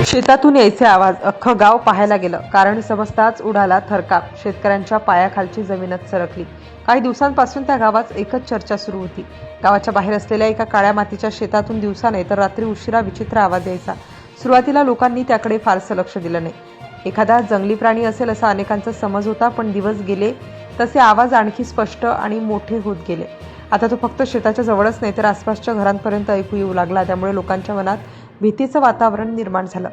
शेतातून यायचे आवाज अख्खं गाव पाहायला गेलं, कारण समजताच उडाला थरकाप. शेतकऱ्यांच्या पायाखालची जमीनच सरकली. काही दिवसांपासून त्या गावात एकच चर्चा सुरू होती. गावाच्या बाहेर असलेल्या एका काळ्या मातीच्या शेतातून दिवसा नाही तर रात्री उशिरा विचित्र आवाज यायचा. सुरुवातीला लोकांनी त्याकडे फारसं लक्ष दिलं नाही. एखादा जंगली प्राणी असेल असा अनेकांचा समज होता, पण दिवस गेले तसे आवाज आणखी स्पष्ट आणि मोठे होत गेले. आता तो फक्त शेताच्या जवळच नाही तर आसपासच्या घरांपर्यंत ऐकू येऊ लागला. त्यामुळे लोकांच्या मनात भीतीचं वातावरण निर्माण झालं.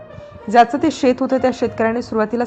ज्याचं ते शेत होतं त्या शेतकऱ्याने सुरुवातीला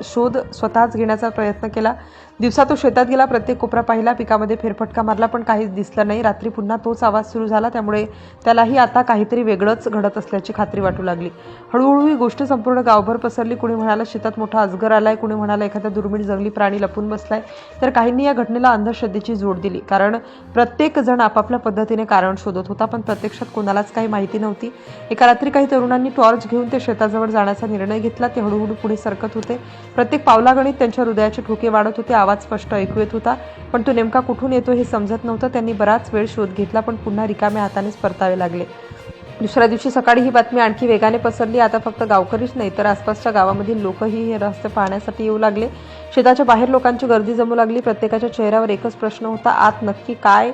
शोध स्वतःच घेण्याचा प्रयत्न केला. दिवसा तो शेतात गेला, प्रत्येक कोपरा पाहिला, पिकामध्ये फेरफटका मारला, पण काहीच दिसलं नाही. रात्री पुन्हा तोच आवाज सुरू झाला. त्यामुळे त्यालाही आता काहीतरी वेगळंच घडत असल्याची खात्री वाटू लागली. हळूहळू ही गोष्ट संपूर्ण गावभर पसरली. कुणी म्हणाला शेतात मोठा अजगर आलाय, कुणी म्हणाला एखादा दुर्मिळ जंगली प्राणी लपून बसलाय, तर काहींनी या घटनेला अंधश्रद्धेची जोड दिली. कारण प्रत्येक जण आपापल्या पद्धतीने कारण शोधत होता, पण प्रत्यक्षात कोणालाच काही माहिती नव्हती. एका रात्री काही तरुणांनी टॉर्च घेऊन ते शेताजवळ जाण्याचा निर्णय घेतला. ते हळूहळू पुढे सरकत होते. प्रत्येक पावलागणित त्यांच्या हृदयाचे ठोके वाढत होते. आवाज स्पष्ट ऐकू येत होता, पण तो नेमका कुठून येतो हे समजत नव्हतं. त्यांनी बराच वेळ शोध घेतला, पण पुन्हा रिकाम्या हातानेच परतावे लागले. दुसऱ्या दिवशी सकाळी ही बातमी आणखी वेगाने पसरली. आता फक्त गावकरीच नाही तर आसपासच्या गावामधील लोकही हे रहस्य पाहण्यासाठी येऊ लागले. शेताच्या बाहेर लोकांची गर्दी जमू लागली. प्रत्येकाच्या चेहऱ्यावर एकच प्रश्न होता, आत नक्की काय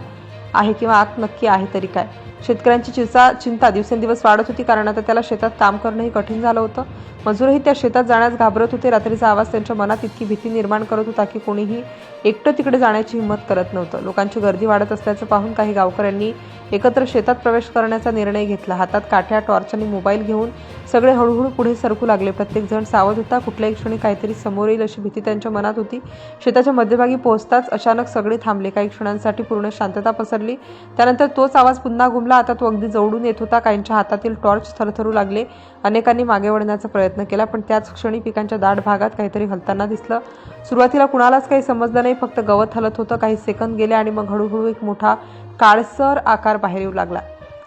आहे, किंवा आत नक्की आहे तरी काय. शेतकऱ्यांची चिंता दिवसेंदिवस वाढत होती, कारण आता त्याला शेतात काम करणंही कठीण झालं होतं. मजूरही त्या शेतात जाण्यास घाबरत होते. रात्रीचा आवाज त्यांच्या मनात इतकी भीती निर्माण करत होता की कोणीही एकटं तिकडे जाण्याची हिंमत करत नव्हतं. लोकांची गर्दी वाढत असल्याचं पाहून काही गावकऱ्यांनी एकत्र शेतात प्रवेश करण्याचा निर्णय घेतला. हातात काठ्या, टॉर्च आणि मोबाईल घेऊन सगळे हळूहळू पुढे सरकू लागले. प्रत्येक जण सावध होता. कुठल्याही क्षणी काहीतरी समोर येईल अशी भीती त्यांच्या मनात होती. शेताच्या मध्यभागी पोहोचताच अचानक सगळे थांबले. काही क्षणांसाठी पूर्ण शांतता पसरली. त्यानंतर तोच आवाज पुन्हा घुमला. आता तो अगदी जवळून येत होता. काहींच्या हातातील टॉर्च थरथरू लागले. अनेकांनी मागे वळण्याचा प्रयत्न केला, पण त्याच क्षणी पिकांच्या दाट भागात काहीतरी हलताना दिसलं. सुरुवातीला कुणालाच काही समजलं नाही. फक्त गवत हलत होतं. काही सेकंद गेले आणि मग हळूहळू एक मोठा काळसर आकार बाहेर येऊ लागला.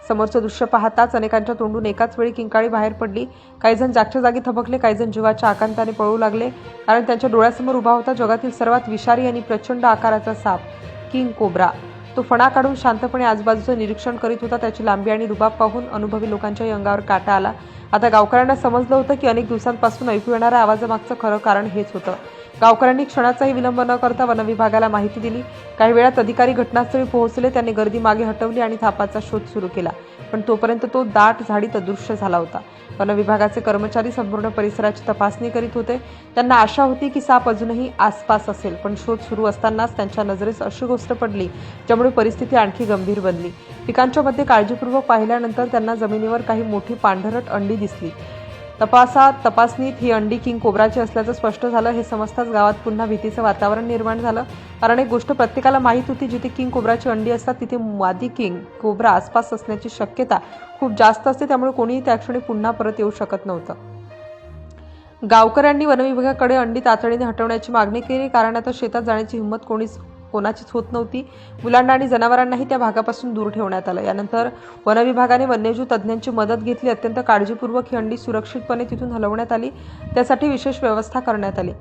समोरचं दृश्य पाहताच अनेकांच्या तोंडून एकाच वेळी किंकाळी बाहेर पडली. काही जण जागच्या जागी थबकले, काही जण जीवाच्या आकांताने पळू लागले, कारण त्यांच्या डोळ्यासमोर उभा होता जगातील सर्वात विषारी आणि प्रचंड आकाराचा साप, किंग कोब्रा. तो फणा काढून शांतपणे आजूबाजूचं निरीक्षण करीत होता. त्याची लांबी आणि रुबाब पाहून अनुभवी लोकांच्याही अंगावर काटा आला. आता गावकऱ्यांना समजलं होतं की अनेक दिवसांपासून ऐकू येणाऱ्या आवाजामागचं खरं कारण हेच होतं. गावकऱ्यांनी क्षणाचाही विलंब न करता वनविभागाला माहिती दिली. काही वेळात अधिकारी घटनास्थळी पोहोचले. त्यांनी गर्दी मागे हटवली आणि थापाचा शोध सुरू केला, पण तोपर्यंत तो दाट झाडीत अदृश्य झाला होता. वनविभागाचे कर्मचारी संपूर्ण परिसराची तपासणी करीत होते. त्यांना आशा होती की साप अजूनही आसपास असेल, पण शोध सुरू असतानाच त्यांच्या नजरेस अशी गोष्ट पडली ज्यामुळे परिस्थिती आणखी गंभीर बनली. पिकांच्या मध्ये काळजीपूर्वक पाहिल्यानंतर त्यांना जमिनीवर काही मोठी पांढरट अंडी दिसली. तपासणीत ही अंडी किंग कोब्राची असल्याचं स्पष्ट झालं. हे समजताच गावात पुन्हा भीतीचं वातावरण निर्माण झालं, कारण एक गोष्ट प्रत्येकाला माहीत होती, जिथे किंग कोब्राची अंडी असतात तिथे मादी किंग कोब्रा आसपास असण्याची शक्यता खूप जास्त असते. त्यामुळे कोणीही त्या क्षणी पुन्हा परत येऊ शकत नव्हतं. गावकऱ्यांनी वनविभागाकडे अंडी तातडीने हटवण्याची मागणी केली, कारण आता शेतात जाण्याची हिंमत कोणाचीच होत नव्हती. मुलांना आणि जनावरांनाही त्या भागापासून दूर ठेवण्यात आलं. यानंतर वनविभागाने वन्यजीव तज्ज्ञांची मदत घेतली. अत्यंत काळजीपूर्वक ही अंडी सुरक्षितपणे तिथून हलवण्यात आली. त्यासाठी विशेष व्यवस्था करण्यात आली.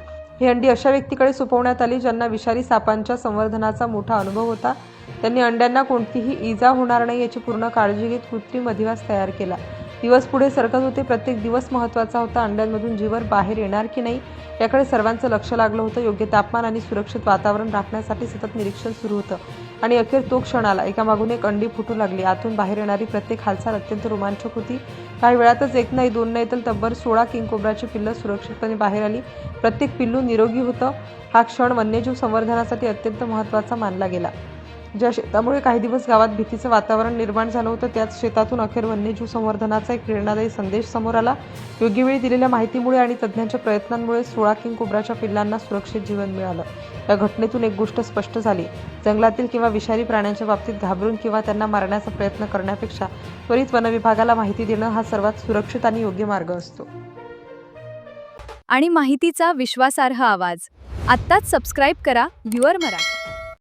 ही अंडी अशा व्यक्तीकडे सोपवण्यात आली ज्यांना विषारी सापांच्या संवर्धनाचा मोठा अनुभव होता. त्यांनी अंड्यांना कोणतीही इजा होणार नाही याची पूर्ण काळजी घेत कृत्रिम अधिवास तयार केला. दिवस पुढे सरकत होते. प्रत्येक दिवस महत्त्वाचा होता. अंड्यांमधून जीवन बाहेर येणार की नाही याकडे सर्वांचं लक्ष लागलं होतं. योग्य तापमान आणि सुरक्षित वातावरण राखण्यासाठी सतत निरीक्षण सुरू होतं. आणि अखेर तो क्षण आला. एकामागून एक अंडी फुटू लागली. आतून बाहेर येणारी प्रत्येक हालचाल अत्यंत रोमांचक होती. काही वेळातच एक नाही, दोन नाही, तर तब्बल 16 किंग कोब्राची पिल्लं सुरक्षितपणे बाहेर आली. प्रत्येक पिल्लू निरोगी होतं. हा क्षण वन्यजीव संवर्धनासाठी अत्यंत महत्त्वाचा मानला गेला. ज्या शेतामुळे काही दिवस गावात भीतीचं वातावरण निर्माण झालं होतं, त्याच शेतातून अखेर वन्यजीव संवर्धनाचा एक प्रेरणादायी संदेश समोर आला. योग्य वेळी दिलेल्या माहितीमुळे आणि तज्ज्ञांच्या प्रयत्नांमुळे 16 किंग कोब्राच्या पिल्लांना सुरक्षित जीवन मिळालं. या घटनेतून एक गोष्ट स्पष्ट झाली, जंगलातील किंवा विषारी प्राण्यांच्या बाबतीत घाबरून किंवा त्यांना मारण्याचा प्रयत्न करण्यापेक्षा त्वरित वनविभागाला माहिती देणं हा सर्वात सुरक्षित आणि योग्य मार्ग असतो. आणि माहितीचा विश्वासार्ह आवाज. आत्ताच सबस्क्राईब करा व्ह्यूअर मराठी.